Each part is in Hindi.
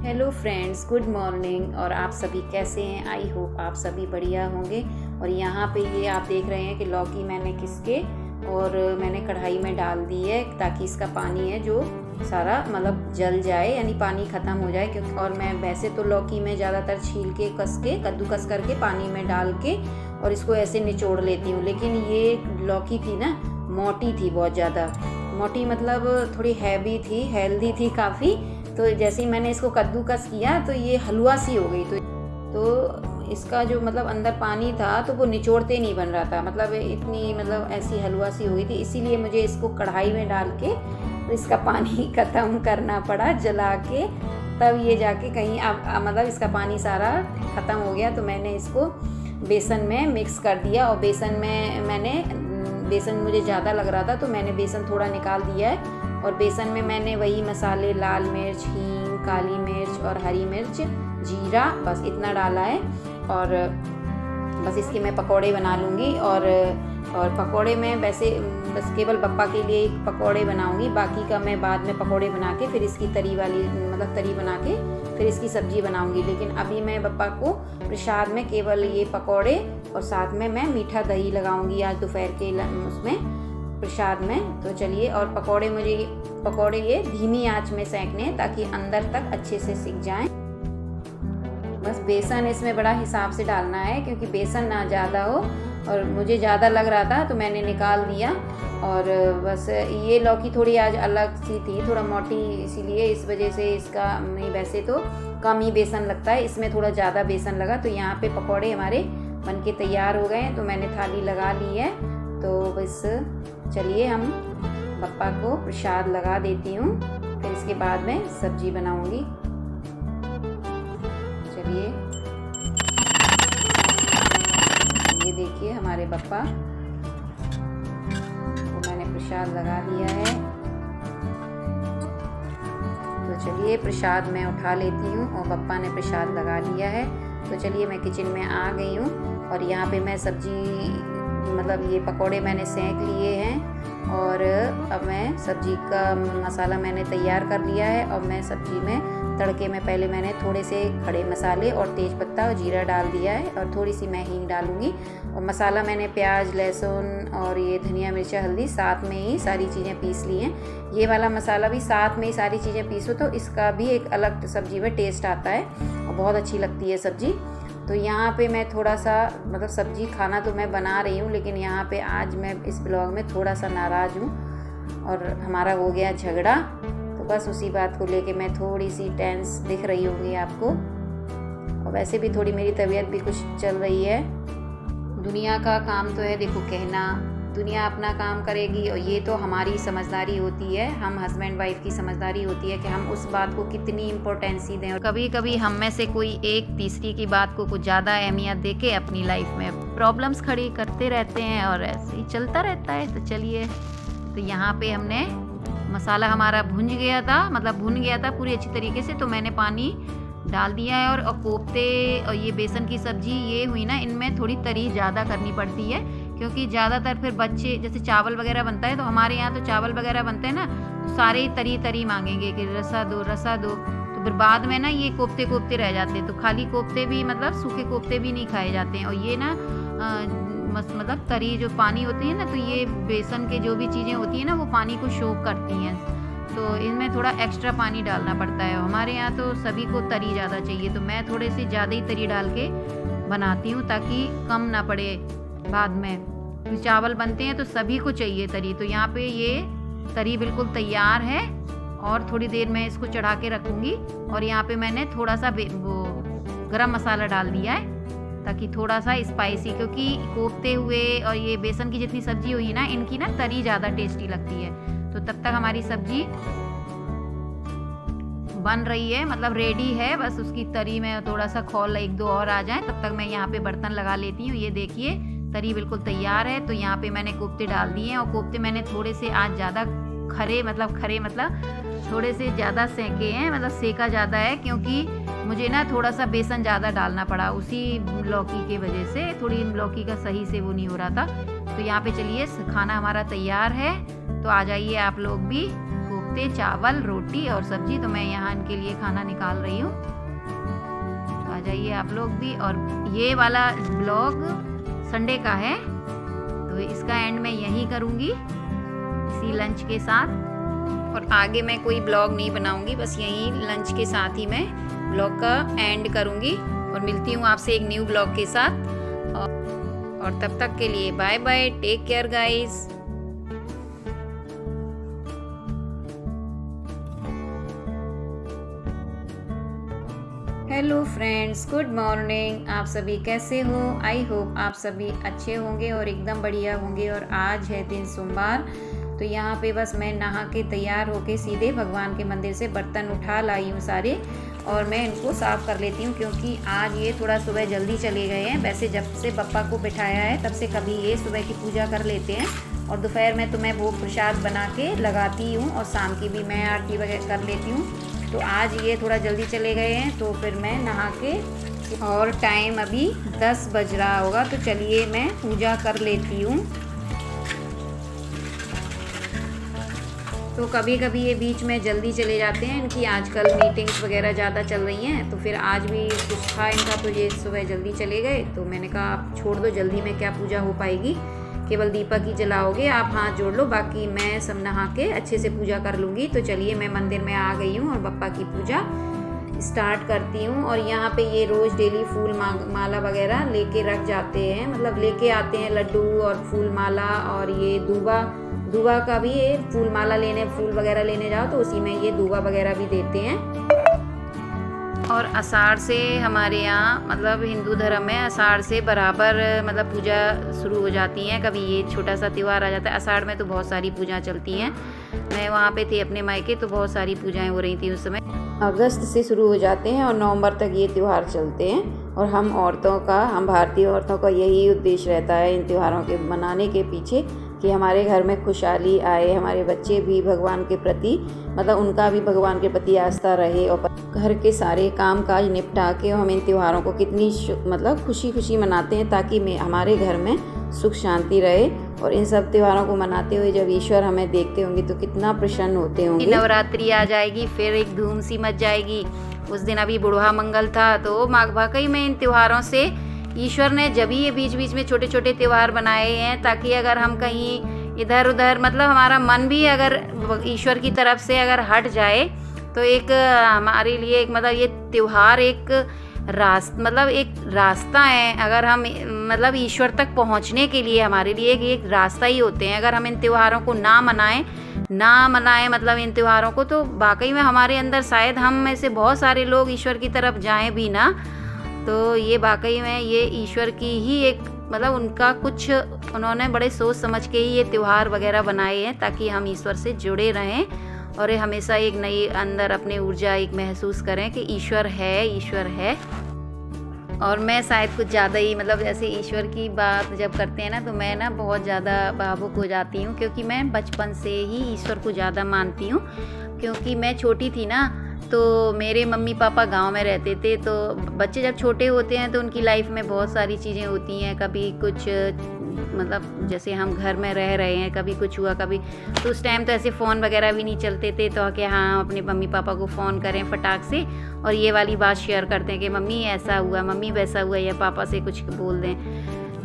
Hello friends, good morning. और आप सभी कैसे हैं? आई होप आप सभी बढ़िया होंगे। और यहाँ पे ये आप देख रहे हैं कि लौकी मैंने किसके और मैंने कढ़ाई में डाल दी है ताकि इसका पानी है जो सारा मतलब जल जाए, यानी पानी ख़त्म हो जाए। क्योंकि और मैं वैसे तो लौकी में ज़्यादातर छील के कद्दूकस करके पानी में डाल के और इसको ऐसे निचोड़ लेती हूँ, लेकिन ये लौकी थी ना मोटी थी, बहुत ज़्यादा मोटी, मतलब थोड़ी हैवी थी, हेल्दी थी काफ़ी। तो जैसे ही मैंने इसको कद्दूकस किया तो ये हलवा सी हो गई। तो इसका जो मतलब अंदर पानी था तो वो निचोड़ते नहीं बन रहा था, मतलब इतनी मतलब ऐसी हलवा सी हो गई थी। इसीलिए मुझे इसको कढ़ाई में डाल के तो इसका पानी ख़त्म करना पड़ा जला के, तब ये जाके कहीं अब मतलब इसका पानी सारा ख़त्म हो गया। तो मैंने इसको बेसन में मिक्स कर दिया और बेसन मुझे ज़्यादा लग रहा था तो मैंने बेसन थोड़ा निकाल दिया है। और बेसन में मैंने वही मसाले लाल मिर्च, हींग, काली मिर्च और हरी मिर्च, जीरा, बस इतना डाला है। और बस इसके मैं पकोड़े बना लूँगी। और पकोड़े में वैसे बस केवल बप्पा के लिए एक पकोड़े बनाऊँगी, बाकी का मैं बाद में पकोड़े बना के फिर इसकी तरी वाली मतलब तरी बना के फिर इसकी सब्ज़ी बनाऊँगी। लेकिन अभी मैं बप्पा को प्रसाद में केवल ये पकोड़े और साथ में मैं मीठा दही लगाऊँगी आज दोपहर के उसमें प्रसाद में। तो चलिए, और पकोड़े ये धीमी आंच में सेंकने हैं ताकि अंदर तक अच्छे से सिक जाएं। बस बेसन इसमें बड़ा हिसाब से डालना है क्योंकि बेसन ना ज़्यादा हो, और मुझे ज़्यादा लग रहा था तो मैंने निकाल दिया। और बस ये लौकी थोड़ी आज अलग सी थी, थोड़ा मोटी, इसीलिए इस वजह से इसका नहीं, वैसे तो कम ही बेसन लगता है, इसमें थोड़ा ज़्यादा बेसन लगा। तो यहाँ पे पकोड़े हमारे बनके तैयार हो गए, तो मैंने थाली लगा ली है। तो बस चलिए हम बप्पा को प्रसाद लगा देती हूँ, फिर इसके बाद में सब्जी बनाऊंगी। चलिए, ये देखिए हमारे बप्पा को मैंने प्रसाद लगा दिया है। तो चलिए प्रसाद मैं उठा लेती हूँ और बप्पा ने प्रसाद लगा दिया है। तो चलिए मैं किचन में आ गई हूँ और यहाँ पे मैं सब्जी मतलब ये पकोड़े मैंने सेंक लिए हैं और अब मैं सब्जी का मसाला मैंने तैयार कर लिया है। और मैं सब्जी में तड़के में पहले मैंने थोड़े से खड़े मसाले और तेज़पत्ता और जीरा डाल दिया है और थोड़ी सी मैं हींग डालूँगी। और मसाला मैंने प्याज, लहसुन और ये धनिया, मिर्चा, हल्दी साथ में ही सारी चीज़ें पीस ली हैं। ये वाला मसाला भी साथ में ही सारी चीज़ें पीसो तो इसका भी एक अलग सब्जी में टेस्ट आता है और बहुत अच्छी लगती है सब्ज़ी। तो यहाँ पे मैं थोड़ा सा मतलब सब्जी खाना तो मैं बना रही हूँ, लेकिन यहाँ पे आज मैं इस ब्लॉग में थोड़ा सा नाराज़ हूँ और हमारा हो गया झगड़ा। तो बस उसी बात को लेके मैं थोड़ी सी टेंस दिख रही होंगी आपको। और वैसे भी थोड़ी मेरी तबीयत भी कुछ चल रही है। दुनिया का काम तो है देखो कहना, दुनिया अपना काम करेगी और ये तो हमारी समझदारी होती है, हम हस्बैंड वाइफ की समझदारी होती है कि हम उस बात को कितनी इम्पोर्टेंसी दें। और कभी कभी हम में से कोई एक तीसरी की बात को कुछ ज़्यादा अहमियत दे के अपनी लाइफ में प्रॉब्लम्स खड़ी करते रहते हैं और ऐसे ही चलता रहता है। तो चलिए, तो यहाँ पे हमने मसाला हमारा भुन गया था पूरी अच्छी तरीके से। तो मैंने पानी डाल दिया है। और कोफ्ते और ये बेसन की सब्ज़ी ये हुई ना, इनमें थोड़ी तरी ज़्यादा करनी पड़ती है क्योंकि ज़्यादातर फिर बच्चे जैसे चावल वगैरह बनता है तो हमारे यहाँ तो चावल वगैरह बनते हैं ना, तो सारे ही तरी मांगेंगे कि रसा दो। तो फिर बाद में ना ये कोफ्ते रह जाते हैं। तो खाली कोफ्ते भी मतलब सूखे कोफ्ते भी नहीं खाए जाते हैं। और ये ना मतलब तरी जो पानी होती है ना, तो ये बेसन के जो भी चीज़ें होती हैं ना वो पानी को सोख करती हैं, तो इनमें थोड़ा एक्स्ट्रा पानी डालना पड़ता है। हमारे यहाँ तो सभी को तरी ज़्यादा चाहिए, तो मैं थोड़े से ज़्यादा ही तरी डाल के बनाती हूँ ताकि कम ना पड़े बाद में। तो चावल बनते हैं तो सभी को चाहिए तरी। तो यहाँ पे ये तरी बिल्कुल तैयार है और थोड़ी देर में इसको चढ़ा के रखूँगी। और यहाँ पे मैंने थोड़ा सा वो गरम मसाला डाल दिया है ताकि थोड़ा सा स्पाइसी, क्योंकि कोफ्ते हुए और ये बेसन की जितनी सब्जी हुई ना, इनकी ना तरी ज़्यादा टेस्टी लगती है। तो तब तक हमारी सब्जी बन रही है, मतलब रेडी है, बस उसकी तरी में थोड़ा सा खौल एक दो और आ जाए तब तक मैं यहाँ पे बर्तन लगा लेती हूँ। ये देखिए तरी बिल्कुल तैयार है। तो यहाँ पे मैंने कोफ्ते डाल दिए हैं और कोफ्ते मैंने थोड़े से आज ज़्यादा खरे मतलब थोड़े से ज़्यादा सेके हैं, मतलब सेका ज़्यादा है क्योंकि मुझे ना थोड़ा सा बेसन ज़्यादा डालना पड़ा उसी लौकी के वजह से, थोड़ी लौकी का सही से वो नहीं हो रहा था। तो यहाँ पे चलिए खाना हमारा तैयार है, तो आ जाइए आप लोग भी कोफ्ते, चावल, रोटी और सब्जी। तो मैं यहाँ इनके लिए खाना निकाल रही हूँ, तो आ जाइए आप लोग भी। और ये वाला ब्लॉग संडे का है, तो इसका एंड मैं यहीं करूँगी इसी लंच के साथ। और आगे मैं कोई ब्लॉग नहीं बनाऊँगी, बस यहीं लंच के साथ ही मैं ब्लॉग का एंड करूँगी। और मिलती हूँ आपसे एक न्यू ब्लॉग के साथ, और तब तक के लिए bye bye, take care guys. Hello friends, good morning. आप सभी कैसे हो? आई होप आप सभी अच्छे होंगे और एकदम बढ़िया होंगे। और आज है दिन सोमवार, तो यहाँ पे बस मैं नहा के तैयार होके सीधे भगवान के मंदिर से बर्तन उठा लाई हूँ सारे, और मैं इनको साफ़ कर लेती हूँ क्योंकि आज ये थोड़ा सुबह जल्दी चले गए हैं। वैसे जब से पप्पा को बिठाया है तब से कभी ये सुबह की पूजा कर लेते हैं, और दोपहर में तो मैं भोग प्रसाद बना के लगाती हूँ, और शाम की भी मैं आरती वगैरह कर लेती हूँ। तो आज ये थोड़ा जल्दी चले गए हैं, तो फिर मैं नहा के, और टाइम अभी 10 बज रहा होगा, तो चलिए मैं पूजा कर लेती हूँ। तो कभी कभी ये बीच में जल्दी चले जाते हैं, इनकी आजकल मीटिंग्स वगैरह ज़्यादा चल रही हैं, तो फिर आज भी कुछ था इनका, तो ये सुबह जल्दी चले गए। तो मैंने कहा आप छोड़ दो, जल्दी में क्या पूजा हो पाएगी, केवल दीपक ही जलाओगे, आप हाथ जोड़ लो, बाकी मैं सब नहा के अच्छे से पूजा कर लूँगी। तो चलिए मैं मंदिर में आ गई हूँ और बप्पा की पूजा स्टार्ट करती हूँ। और यहाँ पे ये रोज़ डेली फूल माला वगैरह लेके रख जाते हैं, मतलब लेके आते हैं लड्डू और फूल माला। और ये दूबा का भी ये फूल माला लेने, फूल वगैरह लेने जाओ तो उसी में ये दूबा वगैरह भी देते हैं। और आषाढ़ से हमारे यहाँ, मतलब हिंदू धर्म में आषाढ़ से बराबर मतलब पूजा शुरू हो जाती हैं। कभी ये छोटा सा त्यौहार आ जाता है, आषाढ़ में तो बहुत सारी पूजा चलती हैं। मैं वहाँ पे थी अपने मायके, तो बहुत सारी पूजाएं हो रही थी उस समय। अगस्त से शुरू हो जाते हैं और नवंबर तक ये त्यौहार चलते हैं। और हम भारतीय औरतों का यही उद्देश्य रहता है इन त्योहारों के मनाने के पीछे, कि हमारे घर में खुशहाली आए, हमारे बच्चे भी भगवान के प्रति, मतलब उनका भी भगवान के प्रति आस्था रहे, और घर के सारे काम काज निपटा के हम इन त्योहारों को कितनी मतलब खुशी खुशी मनाते हैं, ताकि हमारे घर में सुख शांति रहे। और इन सब त्योहारों को मनाते हुए जब ईश्वर हमें देखते होंगे तो कितना प्रसन्न होते होंगे। नवरात्रि आ जाएगी, फिर एक धूम सी मच जाएगी। उस दिन अभी बुढ़वा मंगल था, तो वाकई में इन त्योहारों से ईश्वर ने जब ही ये बीच बीच में छोटे छोटे त्यौहार बनाए हैं, ताकि अगर हम कहीं इधर उधर, मतलब हमारा मन भी अगर ईश्वर की तरफ से अगर हट जाए, तो एक हमारे लिए एक मतलब ये त्यौहार एक रास्ता है। अगर हम मतलब ईश्वर तक पहुंचने के लिए हमारे लिए एक रास्ता ही होते हैं। अगर हम इन त्योहारों को ना मनाएं मतलब इन त्योहारों को, तो वाकई में हमारे अंदर शायद हम में से बहुत सारे लोग ईश्वर की तरफ जाएं भी ना। तो ये वाकई में ये ईश्वर की ही एक मतलब उनका कुछ, उन्होंने बड़े सोच समझ के ही ये त्यौहार वगैरह बनाए हैं, ताकि हम ईश्वर से जुड़े रहें और हमेशा एक नई अंदर अपने ऊर्जा एक महसूस करें कि ईश्वर है। और मैं शायद कुछ ज़्यादा ही मतलब जैसे ईश्वर की बात जब करते हैं ना, तो मैं ना बहुत ज़्यादा भावुक हो जाती हूँ, क्योंकि मैं बचपन से ही ईश्वर को ज़्यादा मानती हूँ। क्योंकि मैं छोटी थी ना, तो मेरे मम्मी पापा गांव में रहते थे। तो बच्चे जब छोटे होते हैं तो उनकी लाइफ में बहुत सारी चीज़ें होती हैं, कभी कुछ मतलब जैसे हम घर में रह रहे हैं, कभी कुछ हुआ, कभी तो उस टाइम तो ऐसे फ़ोन वगैरह भी नहीं चलते थे, तो कि हाँ अपने मम्मी पापा को फ़ोन करें फटाक से और ये वाली बात शेयर करते हैं कि मम्मी ऐसा हुआ, मम्मी वैसा हुआ, या पापा से कुछ बोल दें।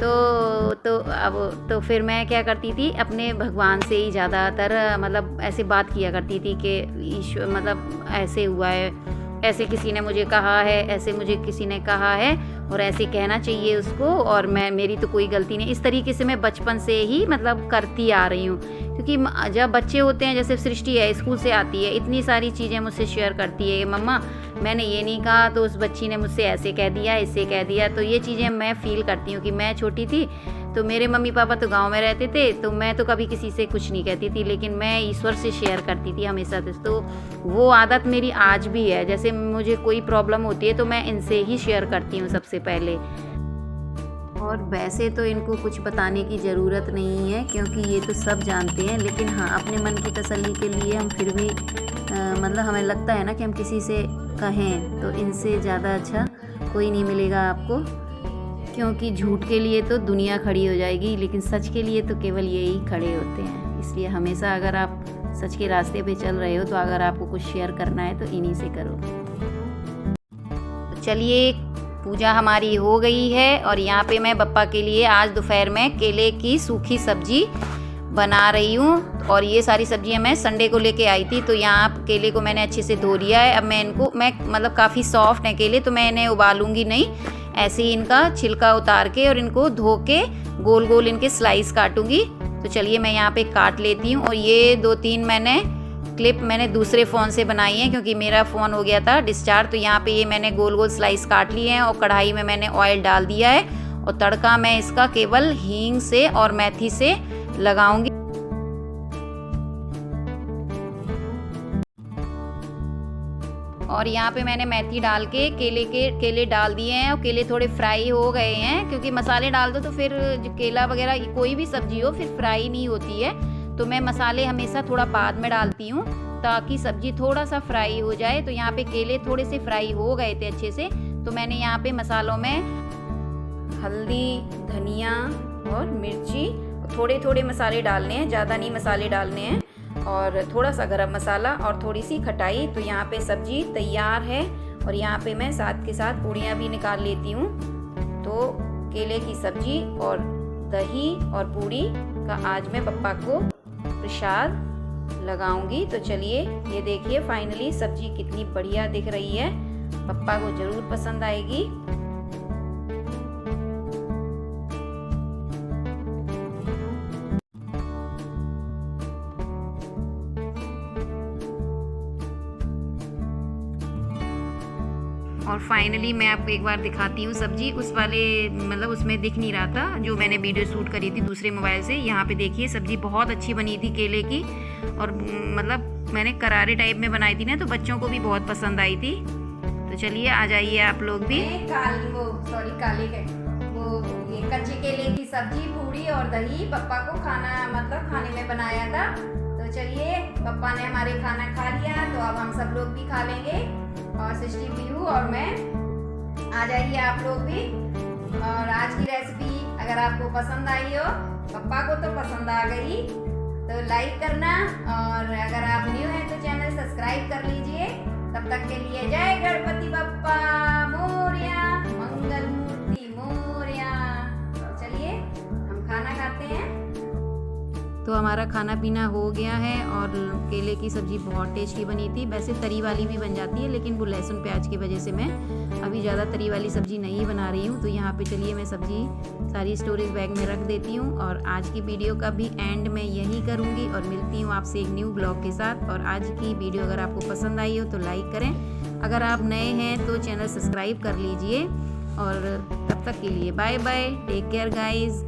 तो फिर मैं क्या करती थी, अपने भगवान से ही ज़्यादातर मतलब ऐसे बात किया करती थी कि ईश्वर मतलब ऐसे हुआ है, ऐसे किसी ने मुझे कहा है, ऐसे मुझे किसी ने कहा है और ऐसे कहना चाहिए उसको, और मेरी तो कोई गलती नहीं। इस तरीके से मैं बचपन से ही मतलब करती आ रही हूँ। क्योंकि जब बच्चे होते हैं, जैसे सृष्टि है स्कूल से आती है, इतनी सारी चीज़ें मुझसे शेयर करती है कि मम्मा मैंने ये नहीं कहा, तो उस बच्ची ने मुझसे ऐसे कह दिया, इससे कह दिया। तो ये चीज़ें मैं फ़ील करती हूँ कि मैं छोटी थी तो मेरे मम्मी पापा तो गांव में रहते थे, तो मैं तो कभी किसी से कुछ नहीं कहती थी, लेकिन मैं ईश्वर से शेयर करती थी हमेशा से। तो वो आदत मेरी आज भी है, जैसे मुझे कोई प्रॉब्लम होती है तो मैं इनसे ही शेयर करती हूँ सबसे पहले। और वैसे तो इनको कुछ बताने की ज़रूरत नहीं है, क्योंकि ये तो सब जानते हैं, लेकिन हाँ अपने मन की तसल्ली के लिए हम फिर भी मतलब हमें लगता है ना कि हम किसी से कहें तो इनसे ज़्यादा अच्छा कोई नहीं मिलेगा आपको, क्योंकि झूठ के लिए तो दुनिया खड़ी हो जाएगी, लेकिन सच के लिए तो केवल यही खड़े होते हैं। इसलिए हमेशा अगर आप सच के रास्ते पे चल रहे हो तो अगर आपको कुछ शेयर करना है तो इन्हीं से करो। तो चलिए, पूजा हमारी हो गई है और यहाँ पे मैं बप्पा के लिए आज दोपहर में केले की सूखी सब्जी बना रही हूँ। और ये सारी सब्जियाँ मैं संडे को लेके आई थी, तो यहाँ केले को मैंने अच्छे से धो लिया है। अब मैं इनको मतलब काफ़ी सॉफ्ट हैं केले, तो मैं इन्हें उबालूंगी नहीं, ऐसे ही इनका छिलका उतार के और इनको धो के गोल गोल इनके स्लाइस काटूंगी। तो चलिए मैं यहाँ पे काट लेती हूँ। और ये 2-3 क्लिप मैंने दूसरे फ़ोन से बनाई हैं क्योंकि मेरा फ़ोन हो गया था डिस्चार्ज। तो यहाँ पे ये मैंने गोल गोल स्लाइस काट लिए हैं और कढ़ाई में मैंने ऑयल डाल दिया है और तड़का मैं इसका केवल हींग से और मेथी से लगाऊंगी। और यहाँ पे मैंने मेथी डाल के केले डाल दिए हैं और केले थोड़े फ्राई हो गए हैं, क्योंकि मसाले डाल दो तो फिर जो केला वगैरह कोई भी सब्जी हो फिर फ्राई नहीं होती है। तो मैं मसाले हमेशा थोड़ा बाद में डालती हूँ ताकि सब्जी थोड़ा सा फ्राई हो जाए। तो यहाँ पे केले थोड़े से फ्राई हो गए थे अच्छे से, तो मैंने यहाँ पे मसालों में हल्दी, धनिया और मिर्ची, थोड़े थोड़े मसाले डालने हैं, ज़्यादा नहीं मसाले डालने हैं, और थोड़ा सा गरम मसाला और थोड़ी सी खटाई। तो यहाँ पे सब्जी तैयार है और यहाँ पे मैं साथ के साथ पूड़ियाँ भी निकाल लेती हूँ। तो केले की सब्जी और दही और पूड़ी का आज मैं पप्पा को प्रसाद लगाऊंगी। तो चलिए, ये देखिए फाइनली सब्जी कितनी बढ़िया दिख रही है, पप्पा को ज़रूर पसंद आएगी। और फाइनली मैं आपको एक बार दिखाती हूँ सब्जी। उस वाले मतलब उसमें दिख नहीं रहा था जो मैंने वीडियो शूट करी थी दूसरे मोबाइल से। यहाँ पे देखिए सब्जी बहुत अच्छी बनी थी केले की, और मतलब मैंने करारे टाइप में बनाई थी ना, तो बच्चों को भी बहुत पसंद आई थी। तो चलिए आ जाइए आप लोग भी। ये कच्चे केले की सब्जी, पूड़ी और दही पप्पा को खाने में बनाया था। तो चलिए, पप्पा ने हमारे खाना खा लिया, तो अब हम सब लोग भी खा लेंगे। और सृष्टि, पीहू और मैं, आ जाइए आप लोग भी। और आज की रेसिपी अगर आपको पसंद आई हो, पप्पा को तो पसंद आ गई, तो लाइक करना, और अगर आप न्यू हैं तो चैनल सब्सक्राइब कर लीजिए। तब तक के लिए जय गणपति बप्पा मोरया, मंगल मूर्ति मोरया। चलिए हम खाना खाते हैं। तो हमारा खाना पीना हो गया है और केले की सब्ज़ी बहुत टेस्टी बनी थी। वैसे तरी वाली भी बन जाती है, लेकिन वो लहसुन प्याज की वजह से मैं अभी ज़्यादा तरी वाली सब्ज़ी नहीं बना रही हूँ। तो यहाँ पे चलिए मैं सब्ज़ी सारी स्टोरेज बैग में रख देती हूँ, और आज की वीडियो का भी एंड मैं यही करूँगी और मिलती हूँ आपसे एक न्यू ब्लॉग के साथ। और आज की वीडियो अगर आपको पसंद आई हो तो लाइक करें, अगर आप नए हैं तो चैनल सब्सक्राइब कर लीजिए। और तब तक के लिए bye bye, take care guys.